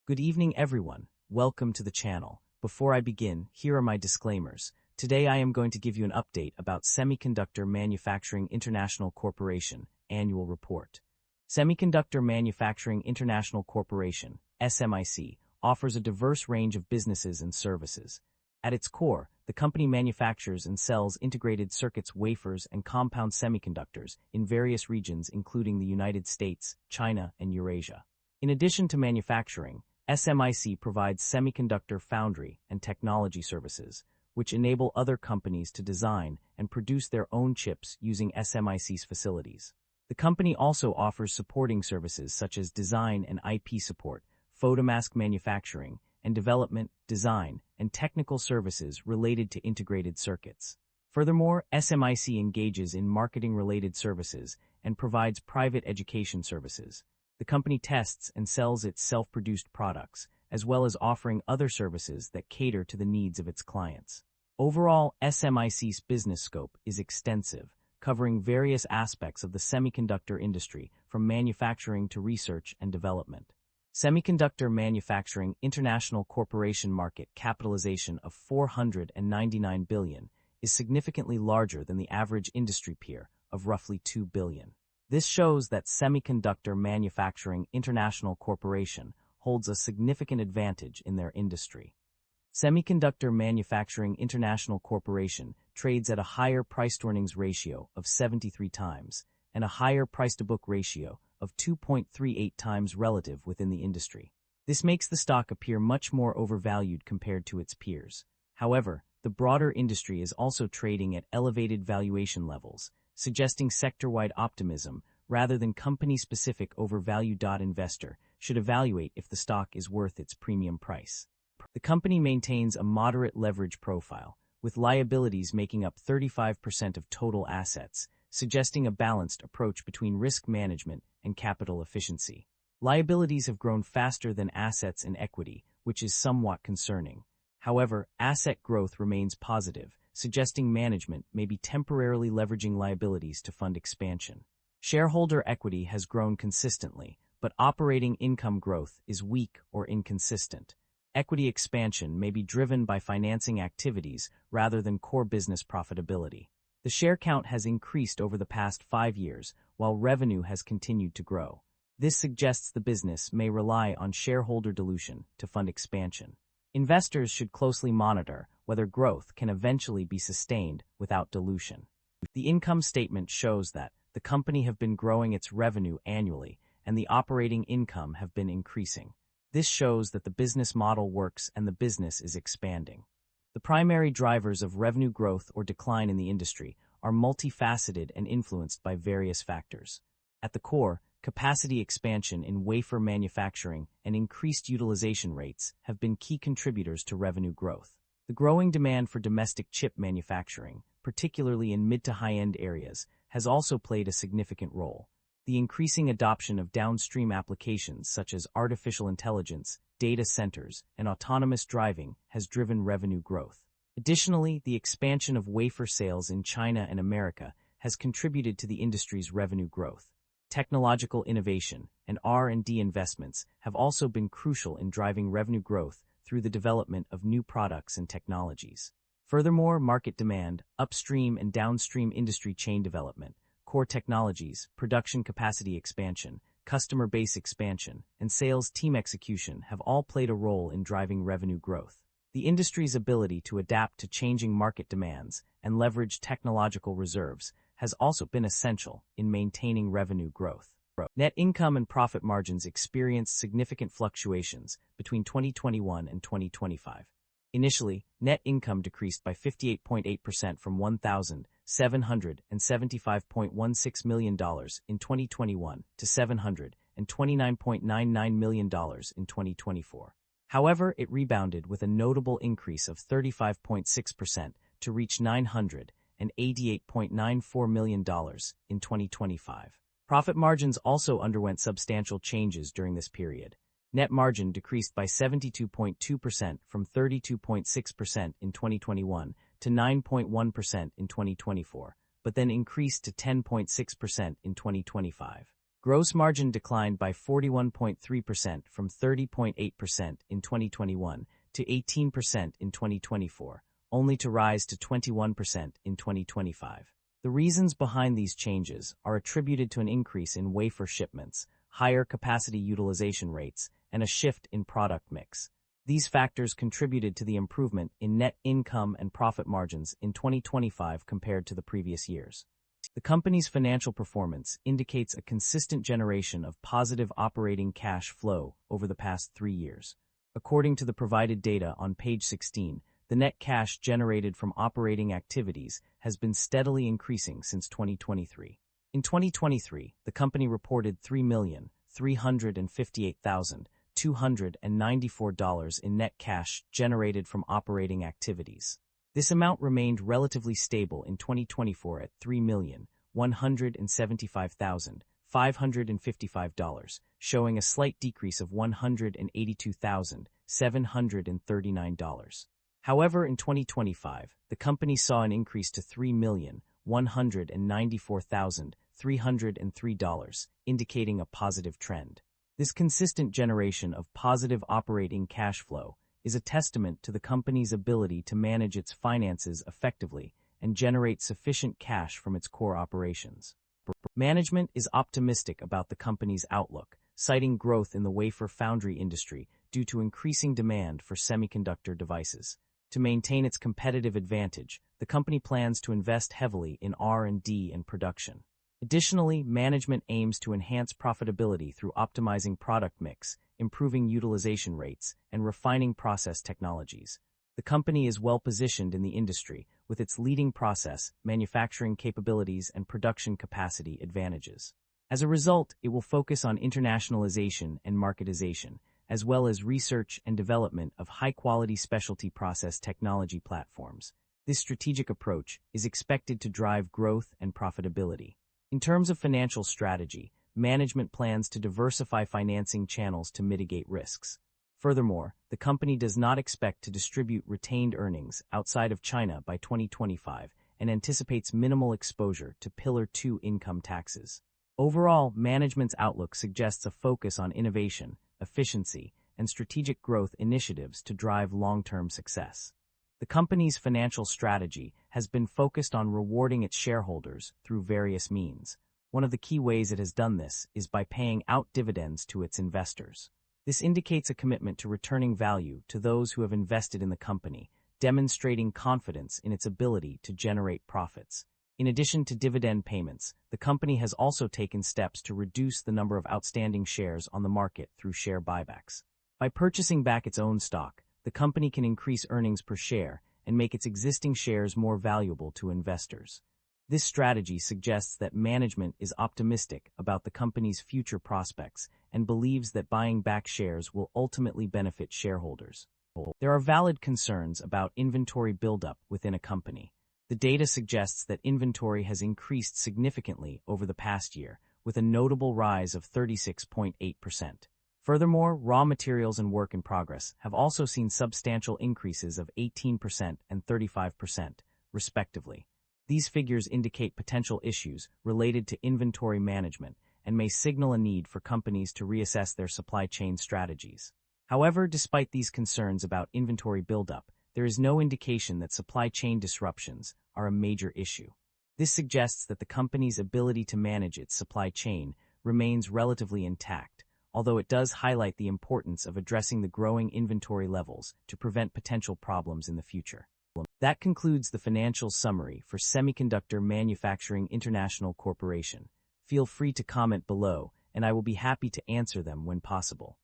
Good evening, everyone. Welcome to the channel. Before I begin, here are my disclaimers. Today I am going to give you an update about Semiconductor Manufacturing International Corporation Annual Report. Semiconductor Manufacturing International Corporation, SMIC, offers a diverse range of businesses and services. At its core, the company manufactures and sells integrated circuits, wafers, and compound semiconductors in various regions including the United States, China, and Eurasia. In addition to manufacturing, SMIC provides semiconductor foundry and technology services, which enable other companies to design and produce their own chips using SMIC's facilities. The company also offers supporting services such as design and IP support, photomask manufacturing, and development, design, and technical services related to integrated circuits. Furthermore, SMIC engages in marketing-related services and provides private education services. The company tests and sells its self-produced products, as well as offering other services that cater to the needs of its clients. Overall, SMIC's business scope is extensive, covering various aspects of the semiconductor industry, from manufacturing to research and development. Semiconductor Manufacturing International Corporation market capitalization of $499 billion is significantly larger than the average industry peer of roughly $2 billion. This shows that Semiconductor Manufacturing International Corporation holds a significant advantage in their industry. Semiconductor Manufacturing International Corporation trades at a higher price-to-earnings ratio of 73 times and a higher price-to-book ratio of 2.38 times relative within the industry. This makes the stock appear much more overvalued compared to its peers. However, the broader industry is also trading at elevated valuation levels, suggesting sector-wide optimism rather than company-specific overvalue. Investor should evaluate if the stock is worth its premium price. The company maintains a moderate leverage profile, with liabilities making up 35% of total assets, suggesting a balanced approach between risk management and capital efficiency. Liabilities have grown faster than assets and equity, which is somewhat concerning. However, asset growth remains positive, suggesting management may be temporarily leveraging liabilities to fund expansion. Shareholder equity has grown consistently, but operating income growth is weak or inconsistent. Equity expansion may be driven by financing activities rather than core business profitability. The share count has increased over the past 5 years, while revenue has continued to grow. This suggests the business may rely on shareholder dilution to fund expansion. Investors should closely monitor whether growth can eventually be sustained without dilution. The income statement shows that the company have been growing its revenue annually and the operating income have been increasing. This shows that the business model works and the business is expanding. The primary drivers of revenue growth or decline in the industry are multifaceted and influenced by various factors. At the core, capacity expansion in wafer manufacturing and increased utilization rates have been key contributors to revenue growth. The growing demand for domestic chip manufacturing, particularly in mid to high-end areas, has also played a significant role. The increasing adoption of downstream applications such as artificial intelligence, data centers, and autonomous driving has driven revenue growth. Additionally, the expansion of wafer sales in China and America has contributed to the industry's revenue growth. Technological innovation and R&D investments have also been crucial in driving revenue growth through the development of new products and technologies. Furthermore, market demand, upstream and downstream industry chain development, core technologies, production capacity expansion, customer base expansion, and sales team execution have all played a role in driving revenue growth. The industry's ability to adapt to changing market demands and leverage technological reserves has also been essential in maintaining revenue growth. Net income and profit margins experienced significant fluctuations between 2021 and 2025. Initially, net income decreased by 58.8% from $1,775.16 million in 2021 to $729.99 million in 2024. However, it rebounded with a notable increase of 35.6% to reach $988.94 million in 2025. Profit margins also underwent substantial changes during this period. Net margin decreased by 72.2% from 32.6% in 2021 to 9.1% in 2024, but then increased to 10.6% in 2025. Gross margin declined by 41.3% from 30.8% in 2021 to 18% in 2024, only to rise to 21% in 2025. The reasons behind these changes are attributed to an increase in wafer shipments, higher capacity utilization rates, and a shift in product mix. These factors contributed to the improvement in net income and profit margins in 2025 compared to the previous years. The company's financial performance indicates a consistent generation of positive operating cash flow over the past 3 years. According to the provided data on page 16, the net cash generated from operating activities has been steadily increasing since 2023. In 2023, the company reported $3,358,294 in net cash generated from operating activities. This amount remained relatively stable in 2024 at $3,175,555, showing a slight decrease of $182,739. However, in 2025, the company saw an increase to $3,194,303, indicating a positive trend. This consistent generation of positive operating cash flow is a testament to the company's ability to manage its finances effectively and generate sufficient cash from its core operations. Management is optimistic about the company's outlook, citing growth in the wafer foundry industry due to increasing demand for semiconductor devices. To maintain its competitive advantage, the company plans to invest heavily in R&D and production. Additionally, management aims to enhance profitability through optimizing product mix, improving utilization rates, and refining process technologies. The company is well positioned in the industry with its leading process, manufacturing capabilities, and production capacity advantages. As a result, it will focus on internationalization and marketization, as well as research and development of high-quality specialty process technology platforms. This strategic approach is expected to drive growth and profitability. In terms of financial strategy, management plans to diversify financing channels to mitigate risks. Furthermore, the company does not expect to distribute retained earnings outside of China by 2025 and anticipates minimal exposure to Pillar 2 income taxes. Overall, management's outlook suggests a focus on innovation, efficiency, and strategic growth initiatives to drive long-term success. The company's financial strategy has been focused on rewarding its shareholders through various means. One of the key ways it has done this is by paying out dividends to its investors. This indicates a commitment to returning value to those who have invested in the company, demonstrating confidence in its ability to generate profits. In addition to dividend payments, the company has also taken steps to reduce the number of outstanding shares on the market through share buybacks. By purchasing back its own stock, the company can increase earnings per share and make its existing shares more valuable to investors. This strategy suggests that management is optimistic about the company's future prospects and believes that buying back shares will ultimately benefit shareholders. There are valid concerns about inventory buildup within a company. The data suggests that inventory has increased significantly over the past year, with a notable rise of 36.8%. Furthermore, raw materials and work in progress have also seen substantial increases of 18% and 35%, respectively. These figures indicate potential issues related to inventory management and may signal a need for companies to reassess their supply chain strategies. However, despite these concerns about inventory buildup, there is no indication that supply chain disruptions are a major issue. This suggests that the company's ability to manage its supply chain remains relatively intact, although it does highlight the importance of addressing the growing inventory levels to prevent potential problems in the future. That concludes the financial summary for Semiconductor Manufacturing International Corporation. Feel free to comment below, and I will be happy to answer them when possible.